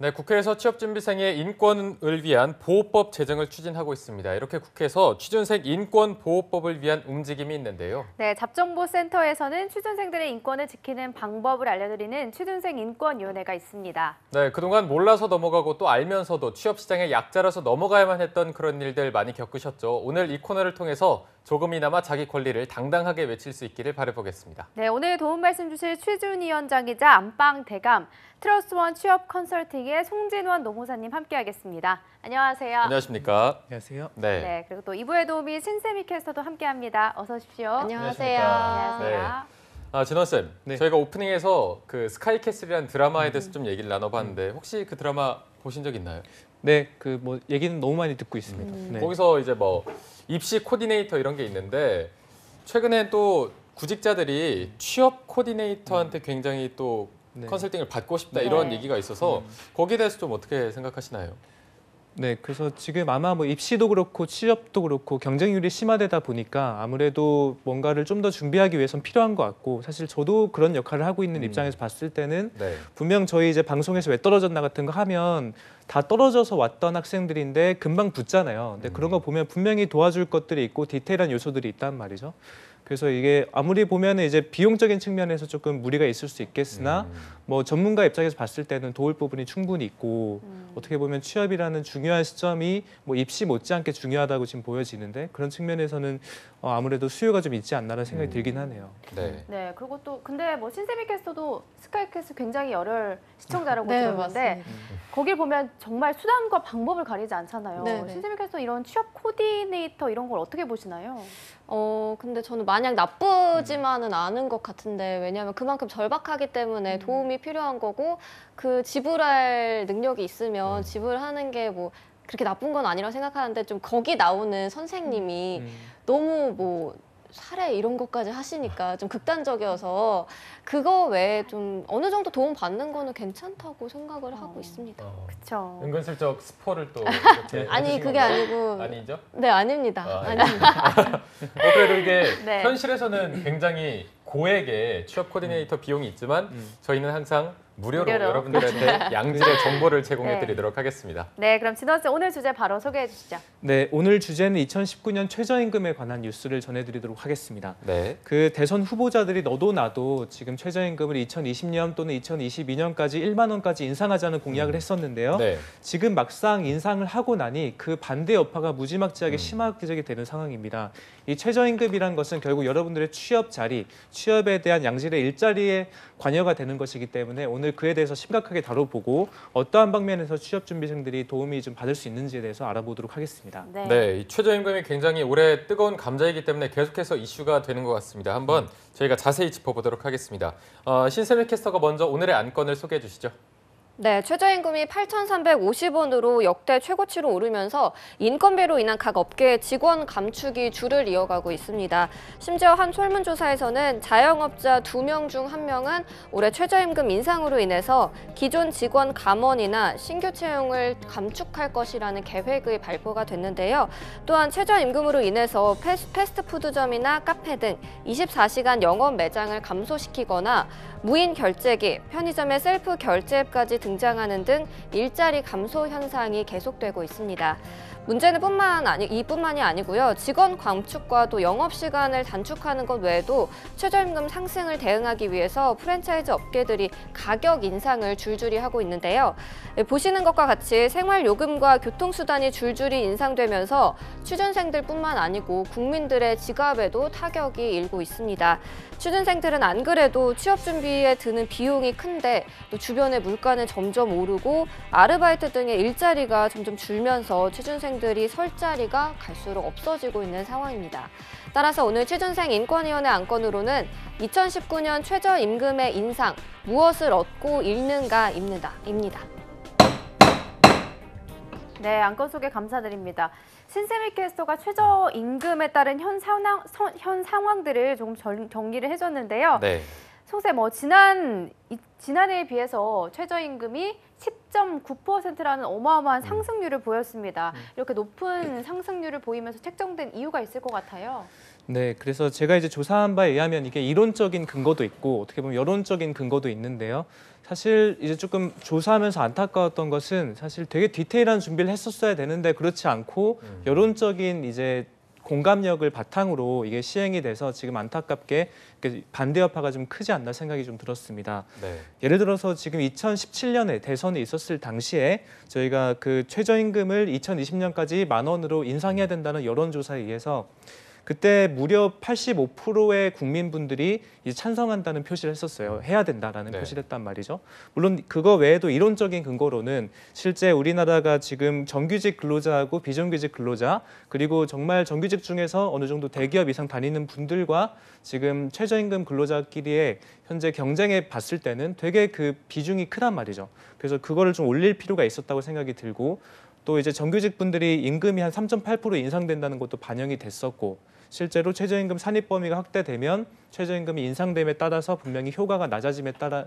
네, 국회에서 취업준비생의 인권을 위한 보호법 제정을 추진하고 있습니다. 이렇게 국회에서 취준생 인권보호법을 위한 움직임이 있는데요. 네, 잡정보센터에서는 취준생들의 인권을 지키는 방법을 알려드리는 취준생 인권위원회가 있습니다. 네, 그동안 몰라서 넘어가고 또 알면서도 취업시장의 약자라서 넘어가야만 했던 그런 일들 많이 겪으셨죠. 오늘 이 코너를 통해서 조금이나마 자기 권리를 당당하게 외칠 수 있기를 바라보겠습니다. 네, 오늘 도움 말씀 주실 취준위원장이자 안방대감, 트러스트원 취업 컨설팅의 송진원 노무사님 함께하겠습니다. 안녕하세요. 안녕하십니까? 안녕하세요. 네, 그리고 또 2부의 도우미 신세미 캐스터도 함께합니다. 어서 오십시오. 안녕하세요. 안녕하세요. 네. 진원 쌤, 네. 저희가 오프닝에서 그 스카이캐슬이라는 드라마에 대해서 좀 얘기를 나눠봤는데 혹시 그 드라마 보신 적 있나요? 네, 그 뭐 얘기는 너무 많이 듣고 있습니다. 네. 거기서 이제 뭐 입시 코디네이터 이런 게 있는데 최근에 또 구직자들이 취업 코디네이터한테 굉장히 또 네. 컨설팅을 받고 싶다 이런 네. 얘기가 있어서 거기에 대해서 좀 어떻게 생각하시나요? 네, 그래서 지금 아마 뭐 입시도 그렇고 취업도 그렇고 경쟁률이 심화되다 보니까 아무래도 뭔가를 좀 더 준비하기 위해선 필요한 것 같고 사실 저도 그런 역할을 하고 있는 입장에서 봤을 때는 네. 분명 저희 이제 방송에서 왜 떨어졌나 같은 거 하면 다 떨어져서 왔던 학생들인데 금방 붙잖아요. 근데 그런 거 보면 분명히 도와줄 것들이 있고 디테일한 요소들이 있단 말이죠. 그래서 이게 아무리 보면은 이제 비용적인 측면에서 조금 무리가 있을 수 있겠으나 뭐 전문가 입장에서 봤을 때는 도울 부분이 충분히 있고 어떻게 보면 취업이라는 중요한 시점이 뭐 입시 못지않게 중요하다고 지금 보여지는데 그런 측면에서는 아무래도 수요가 좀 있지 않나라는 생각이 들긴 하네요. 네. 네, 그리고 또 근데 뭐 신세미 캐스터도 스카이캐슬 굉장히 열혈 시청자라고 네, 들었는데 맞습니다. 거길 보면 정말 수단과 방법을 가리지 않잖아요. 네, 네. 신세미 캐스터 이런 취업 코디네이터 이런 걸 어떻게 보시나요? 근데 저는 마냥 나쁘지만은 않은 것 같은데 왜냐하면 그만큼 절박하기 때문에 도움이 필요한 거고 그 지불할 능력이 있으면 지불하는 게 뭐 그렇게 나쁜 건 아니라고 생각하는데 좀 거기 나오는 선생님이 너무 뭐 사례 이런 것까지 하시니까 좀 극단적이어서 그거 외에 좀 어느 정도 도움 받는 거는 괜찮다고 생각을 하고 있습니다. 그렇죠. 은근슬쩍 스포를 또 이렇게 아니 해주신 그게 건가요? 아니고 아니죠? 네 아닙니다. 아, 아닙니다. 그래도 이게 네. 현실에서는 굉장히 고액의 취업 코디네이터 비용이 있지만 저희는 항상 무료로 무료로. 여러분들한테 양질의 정보를 제공해 드리도록 하겠습니다. 네, 그럼 진원 씨 오늘 주제 바로 소개해 주시죠. 네, 오늘 주제는 2019년 최저임금에 관한 뉴스를 전해드리도록 하겠습니다. 네. 그 대선 후보자들이 너도 나도 지금 최저임금을 2020년 또는 2022년까지 1만 원까지 인상하자는 공약을 했었는데요. 네. 지금 막상 인상을 하고 나니 그 반대 여파가 무지막지하게 심하게 되는 상황입니다. 이 최저임금이란 것은 결국 여러분들의 취업 자리, 취업에 대한 양질의 일자리에 관여가 되는 것이기 때문에 오늘 그에 대해서 심각하게 다뤄보고 어떠한 방면에서 취업준비생들이 도움이 좀 받을 수 있는지에 대해서 알아보도록 하겠습니다. 네. 네, 이 최저임금이 굉장히 올해 뜨거운 감자이기 때문에 계속해서 이슈가 되는 것 같습니다. 한번 저희가 자세히 짚어보도록 하겠습니다. 신세미 캐스터가 먼저 오늘의 안건을 소개해 주시죠. 네, 최저임금이 8,350원으로 역대 최고치로 오르면서 인건비로 인한 각 업계의 직원 감축이 줄을 이어가고 있습니다. 심지어 한 설문조사에서는 자영업자 2명 중 1명은 올해 최저임금 인상으로 인해서 기존 직원 감원이나 신규 채용을 감축할 것이라는 계획의 발표가 됐는데요. 또한 최저임금으로 인해서 패스트푸드점이나 카페 등 24시간 영업 매장을 감소시키거나 무인 결제기, 편의점의 셀프 결제 앱까지 등장하는 등 일자리 감소 현상이 계속되고 있습니다. 문제는 이뿐만이 아니고요. 직원 감축과 또 영업시간을 단축하는 것 외에도 최저임금 상승을 대응하기 위해서 프랜차이즈 업계들이 가격 인상을 줄줄이 하고 있는데요. 보시는 것과 같이 생활요금과 교통수단이 줄줄이 인상되면서 취준생들뿐만 아니고 국민들의 지갑에도 타격이 일고 있습니다. 취준생들은 안 그래도 취업 준비에 드는 비용이 큰데 또 주변의 물가는 점점 오르고 아르바이트 등의 일자리가 점점 줄면서 취준생들이 설 자리가 갈수록 없어지고 있는 상황입니다. 따라서 오늘 취준생 인권위원회 안건으로는 2019년 최저임금의 인상, 무엇을 얻고 잃는가입니다. 네, 안건 소개 감사드립니다. 신세미 캐스터가 최저임금에 따른 현 상황들을 조금 정리를 해줬는데요. 네. 송쌤, 지난해에 비해서 최저임금이 10.9%라는 어마어마한 상승률을 보였습니다. 이렇게 높은 상승률을 보이면서 책정된 이유가 있을 것 같아요. 네, 그래서 제가 이제 조사한 바에 의하면 이게 이론적인 근거도 있고 어떻게 보면 여론적인 근거도 있는데요. 사실 이제 조금 조사하면서 안타까웠던 것은 사실 되게 디테일한 준비를 했었어야 되는데 그렇지 않고 여론적인 이제 공감력을 바탕으로 이게 시행이 돼서 지금 안타깝게 반대 여파가 좀 크지 않나 생각이 좀 들었습니다. 네. 예를 들어서 지금 2017년에 대선이 있었을 당시에 저희가 그 최저임금을 2020년까지 10,000원으로 인상해야 된다는 여론조사에 의해서 그때 무려 85%의 국민분들이 이제 찬성한다는 표시를 했었어요. 해야 된다라는 네. 표시를 했단 말이죠. 물론 그거 외에도 이론적인 근거로는 실제 우리나라가 지금 정규직 근로자하고 비정규직 근로자 그리고 정말 정규직 중에서 어느 정도 대기업 이상 다니는 분들과 지금 최저임금 근로자끼리의 현재 경쟁에 봤을 때는 되게 그 비중이 크단 말이죠. 그래서 그거를 좀 올릴 필요가 있었다고 생각이 들고 또 이제 정규직 분들이 임금이 한 3.8% 인상된다는 것도 반영이 됐었고 실제로 최저임금 산입 범위가 확대되면 최저임금이 인상됨에 따라서 분명히 효과가 낮아짐에 따라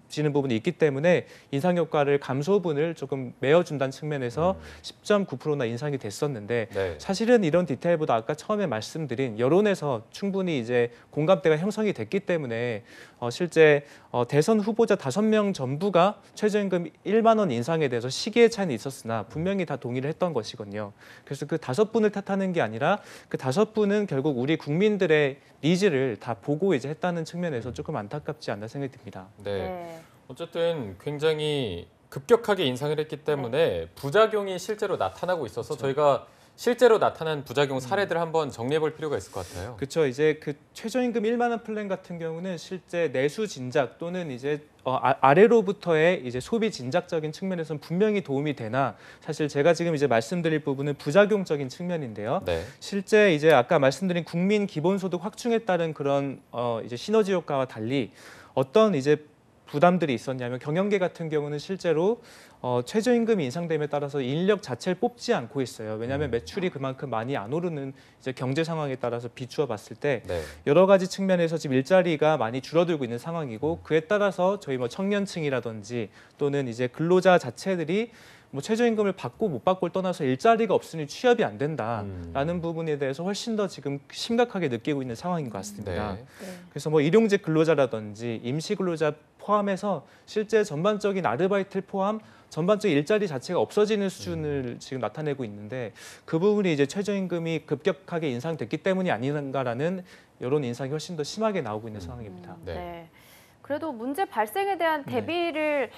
지는 부분이 있기 때문에 인상 효과를 감소분을 조금 메워준다는 측면에서 10.9%나 인상이 됐었는데 네. 사실은 이런 디테일보다 아까 처음에 말씀드린 여론에서 충분히 이제 공감대가 형성이 됐기 때문에 실제 대선 후보자 5명 전부가 최저임금 1만 원 인상에 대해서 시기의 차이는 있었으나 분명히 다 동의를 했던 것이거든요. 그래서 그 5분을 탓하는 게 아니라 그 5분은 결국 우리 국민들의 니즈를 다 보고 이제 했다는 측면에서 조금 안타깝지 않나 생각이 듭니다. 네. 네. 어쨌든 굉장히 급격하게 인상을 했기 때문에 부작용이 실제로 나타나고 있어서 저희가 실제로 나타난 부작용 사례들 한번 정리해 볼 필요가 있을 것 같아요. 그렇죠. 이제 그 최저임금 1만 원 플랜 같은 경우는 실제 내수 진작 또는 이제 아래로부터의 이제 소비 진작적인 측면에서는 분명히 도움이 되나 사실 제가 지금 이제 말씀드릴 부분은 부작용적인 측면인데요. 네. 실제 이제 아까 말씀드린 국민 기본소득 확충에 따른 그런 이제 시너지 효과와 달리 어떤 이제 부담들이 있었냐면 경영계 같은 경우는 실제로 최저임금이 인상됨에 따라서 인력 자체를 뽑지 않고 있어요. 왜냐하면 매출이 그만큼 많이 안 오르는 이제 경제 상황에 따라서 비추어 봤을 때 네. 여러 가지 측면에서 지금 일자리가 많이 줄어들고 있는 상황이고 그에 따라서 저희 뭐 청년층이라든지 또는 이제 근로자 자체들이 뭐 최저임금을 받고 못 받고를 떠나서 일자리가 없으니 취업이 안 된다라는 부분에 대해서 훨씬 더 지금 심각하게 느끼고 있는 상황인 것 같습니다. 네. 그래서 뭐 일용직 근로자라든지 임시 근로자 포함해서 실제 전반적인 아르바이트를 포함 전반적인 일자리 자체가 없어지는 수준을 지금 나타내고 있는데 그 부분이 이제 최저임금이 급격하게 인상됐기 때문이 아닌가라는 여론 인상이 훨씬 더 심하게 나오고 있는 상황입니다. 네. 네. 그래도 문제 발생에 대한 대비를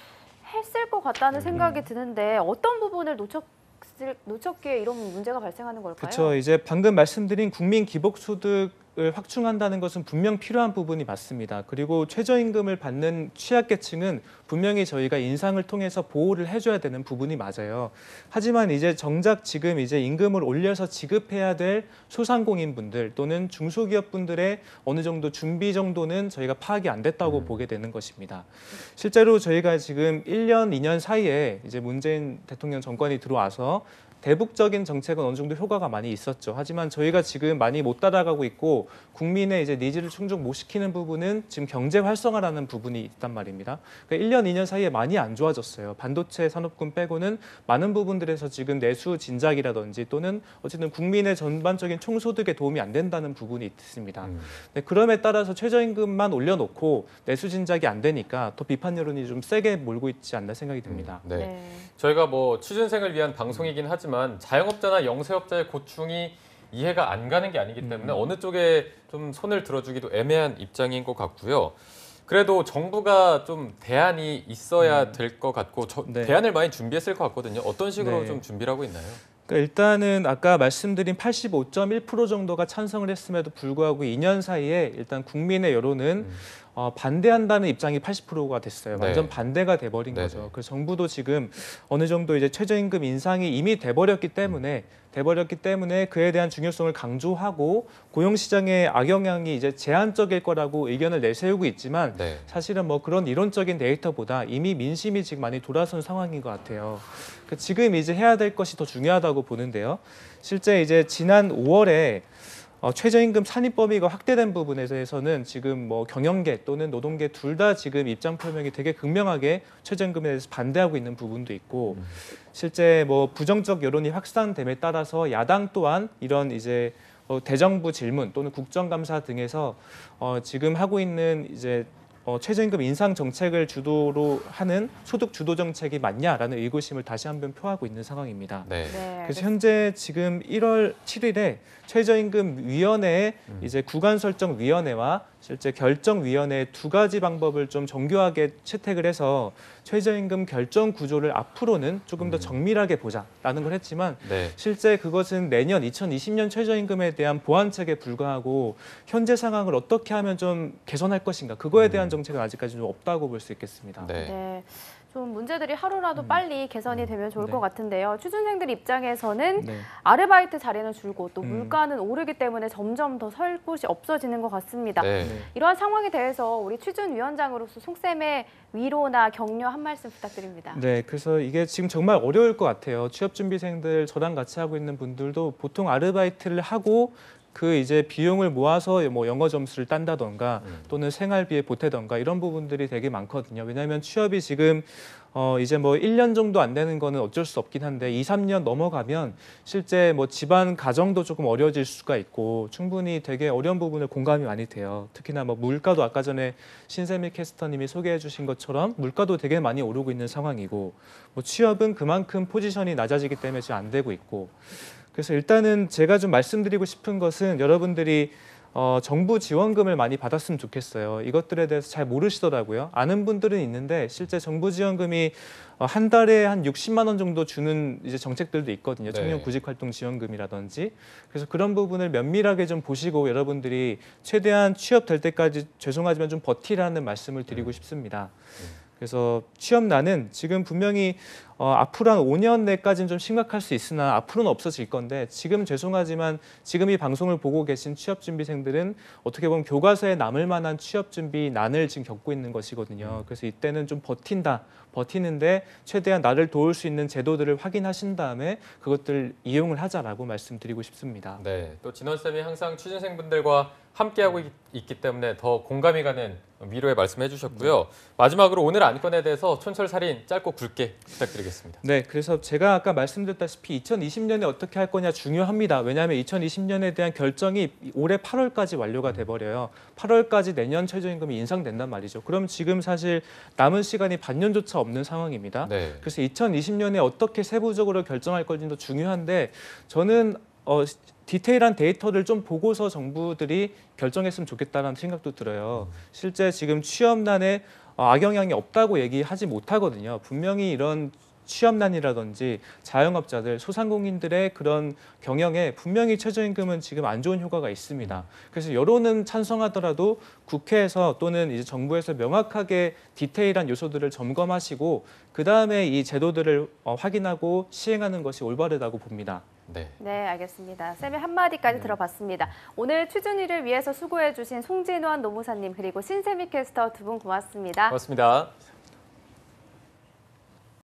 했을 것 같다는 생각이 드는데 어떤 부분을 놓쳤기에 이런 문제가 발생하는 걸까요? 그렇죠. 이제 방금 말씀드린 국민 기본소득을 확충한다는 것은 분명 필요한 부분이 맞습니다. 그리고 최저임금을 받는 취약계층은 분명히 저희가 인상을 통해서 보호를 해줘야 되는 부분이 맞아요. 하지만 이제 정작 지금 이제 임금을 올려서 지급해야 될 소상공인분들 또는 중소기업분들의 어느 정도 준비 정도는 저희가 파악이 안 됐다고 보게 되는 것입니다. 실제로 저희가 지금 1년, 2년 사이에 이제 문재인 대통령 정권이 들어와서 대북적인 정책은 어느 정도 효과가 많이 있었죠. 하지만 저희가 지금 많이 못 따라가고 있고 국민의 이제 니즈를 충족 못 시키는 부분은 지금 경제 활성화라는 부분이 있단 말입니다. 그러니까 1년, 2년 사이에 많이 안 좋아졌어요. 반도체 산업군 빼고는 많은 부분들에서 지금 내수 진작이라든지 또는 어쨌든 국민의 전반적인 총소득에 도움이 안 된다는 부분이 있습니다. 네, 그럼에 따라서 최저임금만 올려놓고 내수 진작이 안 되니까 더 비판 여론이 좀 세게 몰고 있지 않나 생각이 듭니다. 네. 네. 저희가 뭐 취준생을 위한 방송이긴 하지만 자영업자나 영세업자의 고충이 이해가 안 가는 게 아니기 때문에 어느 쪽에 좀 손을 들어주기도 애매한 입장인 것 같고요. 그래도 정부가 좀 대안이 있어야 될 것 같고 네. 대안을 많이 준비했을 것 같거든요. 어떤 식으로 네. 좀 준비를 하고 있나요? 그러니까 일단은 아까 말씀드린 85.1% 정도가 찬성을 했음에도 불구하고 2년 사이에 일단 국민의 여론은 반대한다는 입장이 80%가 됐어요. 네. 완전 반대가 돼버린 네네. 거죠. 그래서 정부도 지금 어느 정도 이제 최저임금 인상이 이미 돼버렸기 때문에 그에 대한 중요성을 강조하고 고용시장의 악영향이 이제 제한적일 거라고 의견을 내세우고 있지만 네. 사실은 뭐 그런 이론적인 데이터보다 이미 민심이 지금 많이 돌아선 상황인 것 같아요. 그러니까 지금 이제 해야 될 것이 더 중요하다고 보는데요. 실제 이제 지난 5월에 최저임금 산입 범위가 확대된 부분에 대해서는 지금 뭐 경영계 또는 노동계 둘 다 지금 입장 표명이 되게 극명하게 최저임금에 대해서 반대하고 있는 부분도 있고 실제 뭐 부정적 여론이 확산됨에 따라서 야당 또한 이런 이제 대정부 질문 또는 국정감사 등에서 지금 하고 있는 이제 최저임금 인상 정책을 주도로 하는 소득 주도 정책이 맞냐라는 의구심을 다시 한번 표하고 있는 상황입니다. 네. 네, 그래서 현재 지금 1월 7일에 최저임금위원회의 이제 구간 설정 위원회와 실제 결정위원회 두 가지 방법을 좀 정교하게 채택을 해서 최저임금 결정 구조를 앞으로는 조금 더 정밀하게 보자라는 걸 했지만 네. 실제 그것은 내년 2020년 최저임금에 대한 보완책에 불과하고 현재 상황을 어떻게 하면 좀 개선할 것인가 그거에 대한 정책은 아직까지 좀 없다고 볼 수 있겠습니다. 네. 네. 좀 문제들이 하루라도 빨리 개선이 되면 좋을 네. 것 같은데요. 취준생들 입장에서는 네. 아르바이트 자리는 줄고 또 물가는 오르기 때문에 점점 더 설 곳이 없어지는 것 같습니다. 네. 이러한 상황에 대해서 우리 취준위원장으로서 송쌤의 위로나 격려 한 말씀 부탁드립니다. 네, 그래서 이게 지금 정말 어려울 것 같아요. 취업준비생들 저랑 같이 하고 있는 분들도 보통 아르바이트를 하고 그 이제 비용을 모아서 뭐 영어 점수를 딴다던가 또는 생활비에 보태던가 이런 부분들이 되게 많거든요. 왜냐하면 취업이 지금 이제 뭐 1년 정도 안 되는 거는 어쩔 수 없긴 한데 2, 3년 넘어가면 실제 뭐 집안 가정도 조금 어려워질 수가 있고 충분히 되게 어려운 부분을 공감이 많이 돼요. 특히나 뭐 물가도 아까 전에 신세미 캐스터님이 소개해 주신 것처럼 물가도 되게 많이 오르고 있는 상황이고 뭐 취업은 그만큼 포지션이 낮아지기 때문에 지금 안 되고 있고 그래서 일단은 제가 좀 말씀드리고 싶은 것은 여러분들이 정부 지원금을 많이 받았으면 좋겠어요. 이것들에 대해서 잘 모르시더라고요. 아는 분들은 있는데 실제 정부 지원금이 한 달에 한 60만 원 정도 주는 이제 정책들도 있거든요. 청년 네. 구직활동 지원금이라든지. 그래서 그런 부분을 면밀하게 좀 보시고 여러분들이 최대한 취업될 때까지 죄송하지만 좀 버티라는 말씀을 드리고 싶습니다. 그래서 취업난은 지금 분명히 앞으로 한 5년 내까지는 좀 심각할 수 있으나 앞으로는 없어질 건데 지금 죄송하지만 지금 이 방송을 보고 계신 취업준비생들은 어떻게 보면 교과서에 남을 만한 취업준비 난을 지금 겪고 있는 것이거든요. 그래서 이때는 좀 버티는데 최대한 나를 도울 수 있는 제도들을 확인하신 다음에 그것들을 이용을 하자라고 말씀드리고 싶습니다. 네. 또 진원쌤이 항상 취준생분들과 함께하고 있기 때문에 더 공감이 가는 위로의 말씀해 주셨고요. 마지막으로 오늘 안건에 대해서 촌철살인 짧고 굵게 부탁드리겠습니다. 네, 그래서 제가 아까 말씀드렸다시피 2020년에 어떻게 할 거냐 중요합니다. 왜냐하면 2020년에 대한 결정이 올해 8월까지 완료가 돼버려요. 8월까지 내년 최저임금이 인상된단 말이죠. 그럼 지금 사실 남은 시간이 반년조차 없는 상황입니다. 네. 그래서 2020년에 어떻게 세부적으로 결정할 건지도 중요한데 저는 디테일한 데이터를 좀 보고서 정부들이 결정했으면 좋겠다는 생각도 들어요. 실제 지금 취업난에 악영향이 없다고 얘기하지 못하거든요. 분명히 이런 취업난이라든지 자영업자들, 소상공인들의 그런 경영에 분명히 최저임금은 지금 안 좋은 효과가 있습니다. 그래서 여론은 찬성하더라도 국회에서 또는 이제 정부에서 명확하게 디테일한 요소들을 점검하시고 그 다음에 이 제도들을 확인하고 시행하는 것이 올바르다고 봅니다. 네. 네, 알겠습니다. 쌤의 한마디까지 들어봤습니다. 오늘 취준위를 위해서 수고해 주신 송진원 노무사님 그리고 신세미 캐스터 두 분 고맙습니다. 고맙습니다.